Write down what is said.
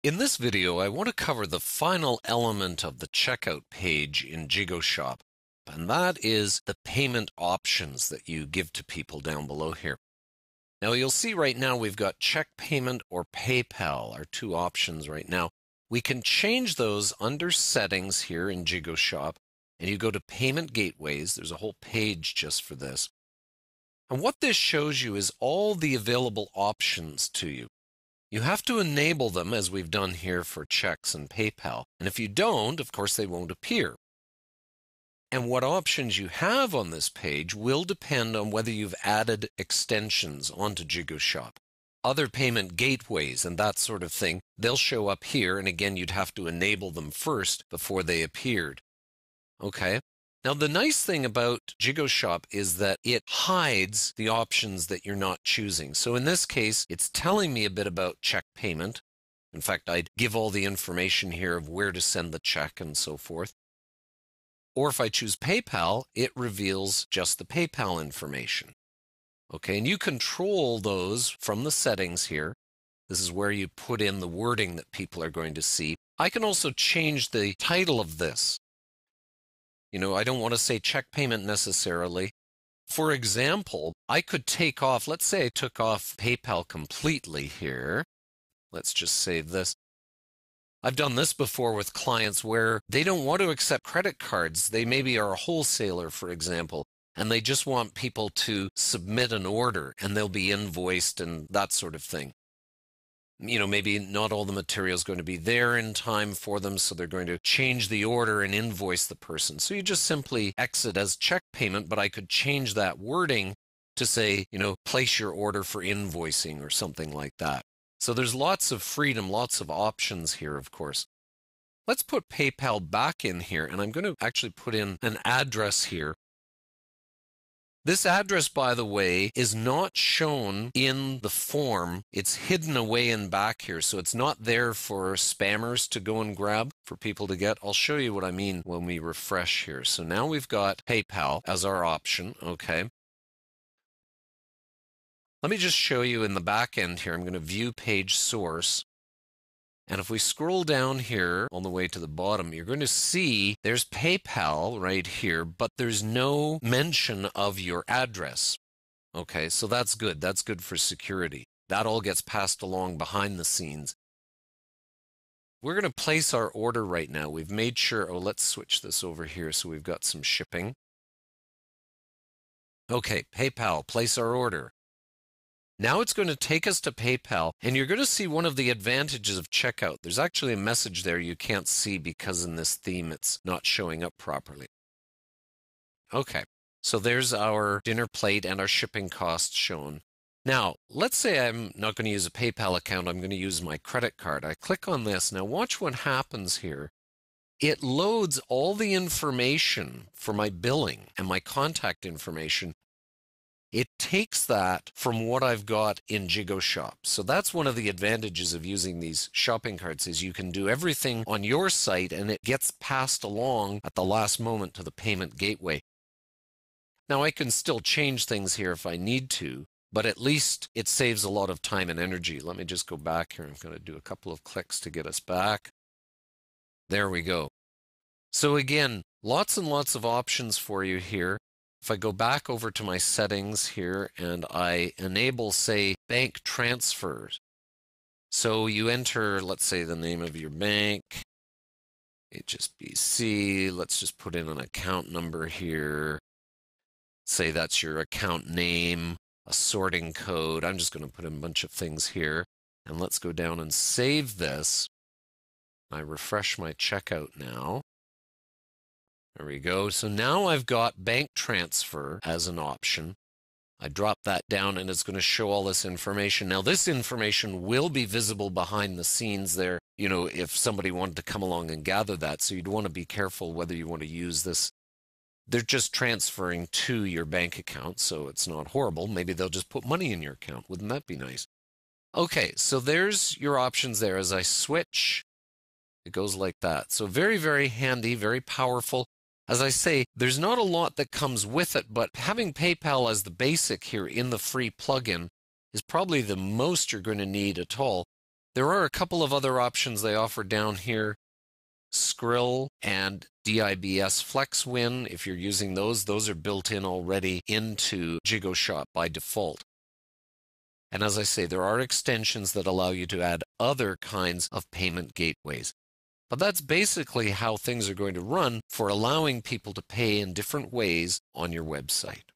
In this video, I want to cover the final element of the checkout page in JigoShop, and that is the payment options that you give to people down below here. Now, you'll see right now we've got check payment or PayPal, our two options right now. We can change those under settings here in JigoShop, and you go to payment gateways. There's a whole page just for this. And what this shows you is all the available options to you. You have to enable them, as we've done here for checks and PayPal. And if you don't, of course, they won't appear. And what options you have on this page will depend on whether you've added extensions onto JigoShop. Other payment gateways and that sort of thing, they'll show up here. And again, you'd have to enable them first before they appeared. Okay. Now, the nice thing about JigoShop is that it hides the options that you're not choosing. So in this case, it's telling me a bit about check payment. In fact, I'd give all the information here of where to send the check and so forth. Or if I choose PayPal, it reveals just the PayPal information. Okay, and you control those from the settings here. This is where you put in the wording that people are going to see. I can also change the title of this. I don't want to say check payment necessarily. For example, I could take off, let's say I took off PayPal completely here. Let's just save this. I've done this before with clients where they don't want to accept credit cards. They maybe are a wholesaler, for example, and they just want people to submit an order and they'll be invoiced and that sort of thing. Maybe not all the material is going to be there in time for them, so they're going to change the order and invoice the person. So you just simply exit as check payment, but I could change that wording to say, place your order for invoicing or something like that. So there's lots of freedom, lots of options here, of course. Let's put PayPal back in here, and I'm going to actually put in an address here. This address, by the way, is not shown in the form. It's hidden away in back here, so it's not there for spammers to go and grab, for people to get. I'll show you what I mean when we refresh here. So now we've got PayPal as our option, okay. Let me just show you in the back end here. I'm going to view page source. And if we scroll down here all the way to the bottom, you're going to see there's PayPal right here, but there's no mention of your address. Okay, so that's good. That's good for security. That all gets passed along behind the scenes. We're going to place our order right now. We've made sure, let's switch this over here so we've got some shipping. Okay, PayPal, place our order. Now it's going to take us to PayPal, and you're going to see one of the advantages of checkout. There's actually a message there you can't see because in this theme it's not showing up properly. Okay, so there's our dinner plate and our shipping costs shown. Now, let's say I'm not going to use a PayPal account, I'm going to use my credit card. I click on this. Now watch what happens here. It loads all the information for my billing and my contact information. It takes that from what I've got in JigoShop. So that's one of the advantages of using these shopping carts is you can do everything on your site and it gets passed along at the last moment to the payment gateway. Now I can still change things here if I need to, but at least it saves a lot of time and energy. Let me just go back here. I'm going to do a couple of clicks to get us back. There we go. So again, lots and lots of options for you here. If I go back over to my settings here and I enable, say, bank transfers. So you enter, let's say, the name of your bank, HSBC. Let's just put in an account number here. Say that's your account name, a sorting code. I'm just going to put in a bunch of things here. And let's go down and save this. I refresh my checkout now. There we go. So now I've got bank transfer as an option. I drop that down and it's going to show all this information. Now this information will be visible behind the scenes there, if somebody wanted to come along and gather that. So you'd want to be careful whether you want to use this. They're just transferring to your bank account, so it's not horrible. Maybe they'll just put money in your account. Wouldn't that be nice? Okay, so there's your options there. As I switch, it goes like that. So very, very handy, very powerful. As I say, there's not a lot that comes with it, but having PayPal as the basic here in the free plugin is probably the most you're going to need at all. There are a couple of other options they offer down here. Skrill and DIBS FlexWin, if you're using those are built in already into JigoShop by default. And as I say, there are extensions that allow you to add other kinds of payment gateways. But that's basically how things are going to run for allowing people to pay in different ways on your website.